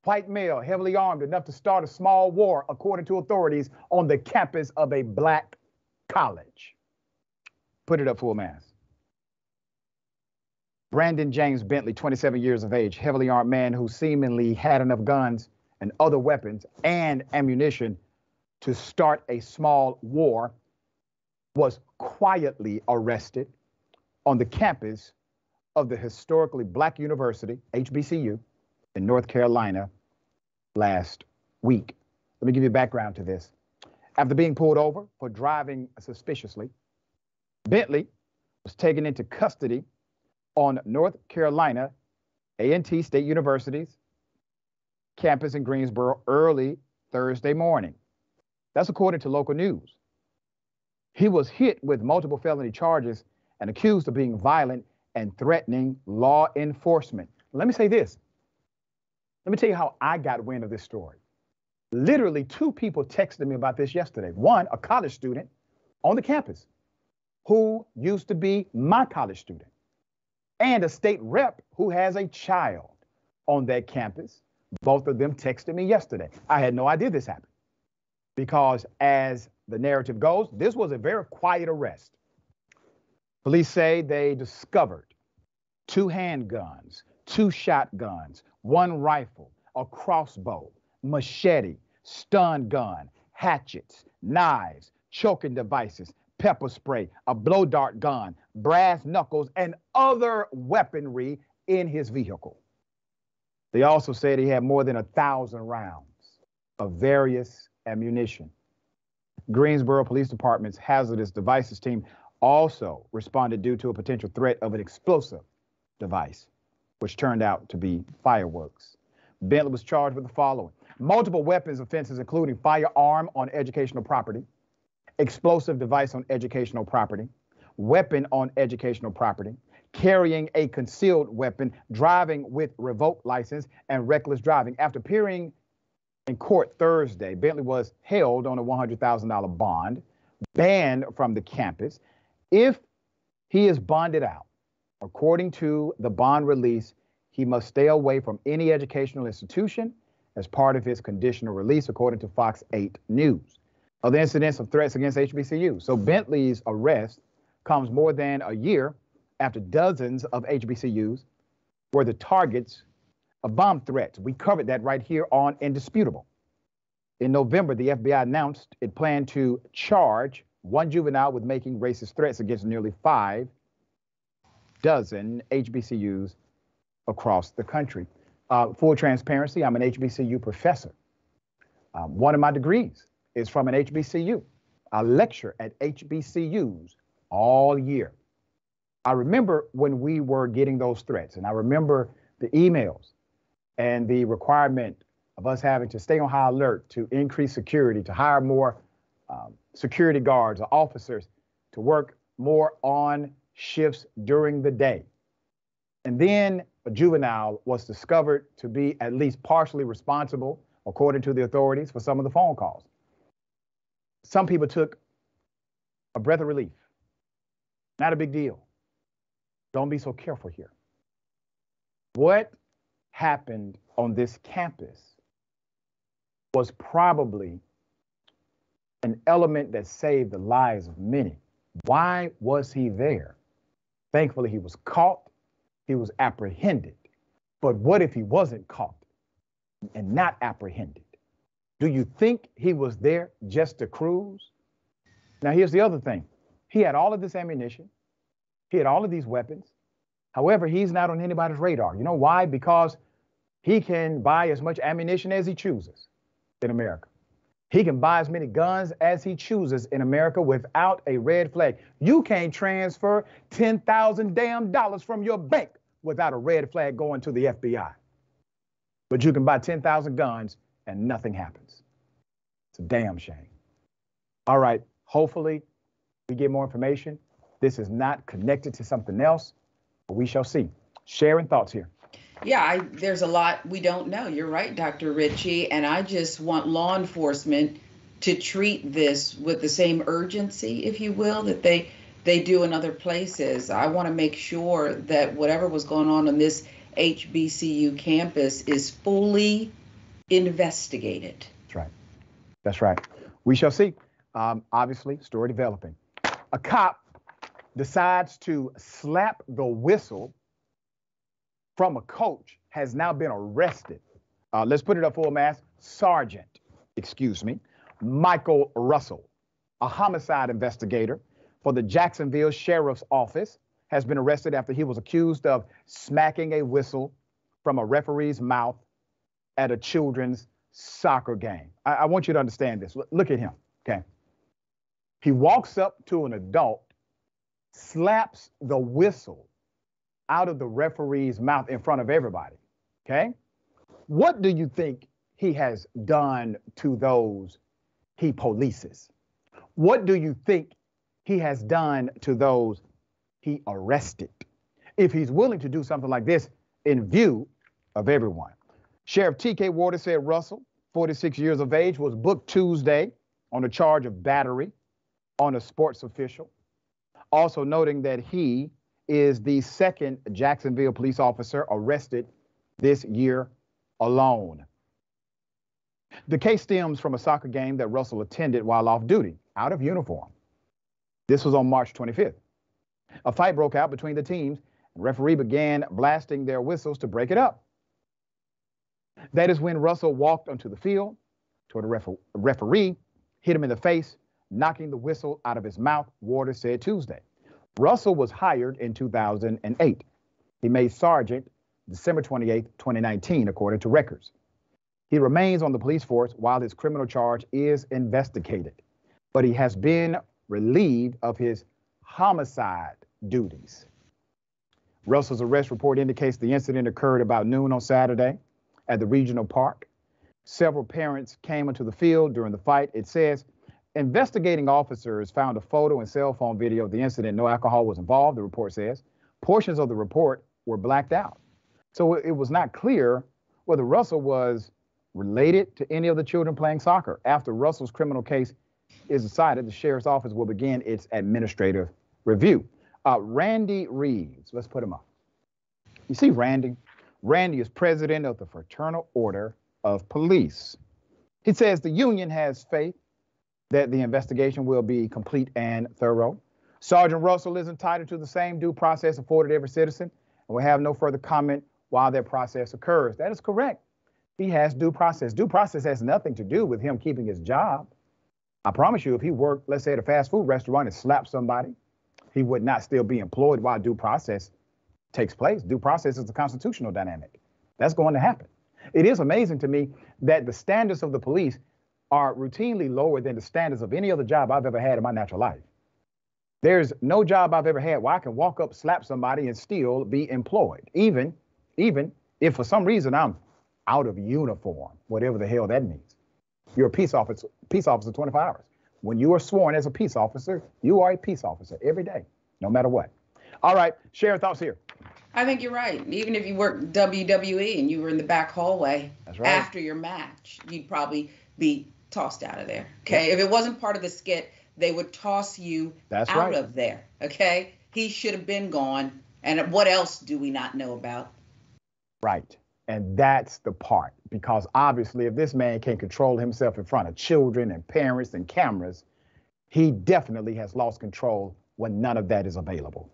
white male, heavily armed, enough to start a small war, according to authorities, on the campus of a black college. Put it up, full mass. Brandon James Bentley, 27 years of age, heavily armed man who seemingly had enough guns and other weapons and ammunition to start a small war, was quietly arrested on the campus of the historically black university, HBCU, in North Carolina last week. Let me give you background to this. After being pulled over for driving suspiciously, Bentley was taken into custody on North Carolina A&T State University's campus in Greensboro early Thursday morning. That's according to local news. He was hit with multiple felony charges and accused of being violent and threatening law enforcement. Let me say this. Let me tell you how I got wind of this story. Literally, two people texted me about this yesterday. One, a college student on the campus who used to be my college student, and a state rep who has a child on that campus. Both of them texted me yesterday. I had no idea this happened because, as the narrative goes, this was a very quiet arrest. Police say they discovered 2 handguns, 2 shotguns, 1 rifle, a crossbow, machete, stun gun, hatchets, knives, choking devices, pepper spray, a blow dart gun, brass knuckles, and other weaponry in his vehicle. They also said he had more than 1,000 rounds of various ammunition. Greensboro Police Department's hazardous devices team also responded due to a potential threat of an explosive device, which turned out to be fireworks. Bentley was charged with the following: multiple weapons offenses, including firearm on educational property, explosive device on educational property, weapon on educational property, carrying a concealed weapon, driving with revoked license, and reckless driving. After appearing in court Thursday, Bentley was held on a $100,000 bond, banned from the campus. If he is bonded out, according to the bond release, he must stay away from any educational institution as part of his conditional release, according to Fox 8 News. Other incidents of threats against HBCUs. So Bentley's arrest comes more than a year after dozens of HBCUs were the targets of bomb threats. We covered that right here on Indisputable. In November, the FBI announced it planned to charge 1 juvenile with making racist threats against nearly 5 dozen HBCUs across the country. Full transparency, I'm an HBCU professor. One of my degrees is from an HBCU. I lecture at HBCUs all year. I remember when we were getting those threats, and I remember the emails and the requirement of us having to stay on high alert to increase security, to hire more security guards or officers to work more on shifts during the day. And then a juvenile was discovered to be at least partially responsible, according to the authorities, for some of the phone calls. Some people took a breath of relief. Not a big deal. Don't be so careful here. What happened on this campus was probably an element that saved the lives of many. Why was he there? Thankfully, he was caught. He was apprehended. But what if he wasn't caught and not apprehended? Do you think he was there just to cruise? Now, here's the other thing. He had all of this ammunition. He had all of these weapons. However, he's not on anybody's radar. You know why? Because he can buy as much ammunition as he chooses in America. He can buy as many guns as he chooses in America without a red flag. You can't transfer $10,000 from your bank without a red flag going to the FBI. But you can buy 10,000 guns and nothing happens. It's a damn shame. All right, hopefully we get more information. This is not connected to something else, but we shall see. Sharing thoughts here. Yeah, there's a lot we don't know. You're right, Dr. Ritchie. And I just want law enforcement to treat this with the same urgency, if you will, that they do in other places. I want to make sure that whatever was going on this HBCU campus is fully investigate it. That's right. That's right. We shall see. Obviously, story developing. A cop decides to slap the whistle from a coach, has now been arrested. Let's put it up full mass. Sergeant, Michael Russell, a homicide investigator for the Jacksonville Sheriff's Office, has been arrested after he was accused of smacking a whistle from a referee's mouth at a children's soccer game. I want you to understand this. Look at him, okay? He walks up to an adult, slaps the whistle out of the referee's mouth in front of everybody, okay? What do you think he has done to those he polices? What do you think he has done to those he arrested? If he's willing to do something like this in view of everyone. Sheriff T.K. Waters said Russell, 46 years of age, was booked Tuesday on a charge of battery on a sports official, also noting that he is the second Jacksonville police officer arrested this year alone. The case stems from a soccer game that Russell attended while off duty, out of uniform. This was on March 25th. A fight broke out between the teams, and the referee began blasting their whistles to break it up. That is when Russell walked onto the field toward the referee, hit him in the face, knocking the whistle out of his mouth, Waters said Tuesday. Russell was hired in 2008. He made sergeant December 28, 2019, according to records. He remains on the police force while his criminal charge is investigated, but he has been relieved of his homicide duties. Russell's arrest report indicates the incident occurred about noon on Saturday at the regional park. Several parents came onto the field during the fight. It says investigating officers found a photo and cell phone video of the incident. No alcohol was involved, the report says. Portions of the report were blacked out. So it was not clear whether Russell was related to any of the children playing soccer. After Russell's criminal case is decided, the sheriff's office will begin its administrative review. Randy Reeves, let's put him up. You see Randy? Randy is president of the Fraternal Order of Police. He says the union has faith that the investigation will be complete and thorough. Sergeant Russell is entitled to the same due process afforded every citizen and will have no further comment while that process occurs. That is correct. He has due process. Due process has nothing to do with him keeping his job. I promise you, if he worked, let's say, at a fast food restaurant and slapped somebody, he would not still be employed while due process takes place. Due process is a constitutional dynamic. That's going to happen. It is amazing to me that the standards of the police are routinely lower than the standards of any other job I've ever had in my natural life. There's no job I've ever had where I can walk up, slap somebody, and still be employed, even if for some reason I'm out of uniform, whatever the hell that means. You're a peace officer 25 hours. When you are sworn as a peace officer, you are a peace officer every day, no matter what. All right, share thoughts here. I think you're right. Even if you worked WWE and you were in the back hallway after your match, you'd probably be tossed out of there. Okay. Yeah. If it wasn't part of the skit, they would toss you out of there. Okay. He should have been gone. And what else do we not know about? Right. And that's the part, because obviously if this man can't control himself in front of children and parents and cameras, he definitely has lost control when none of that is available.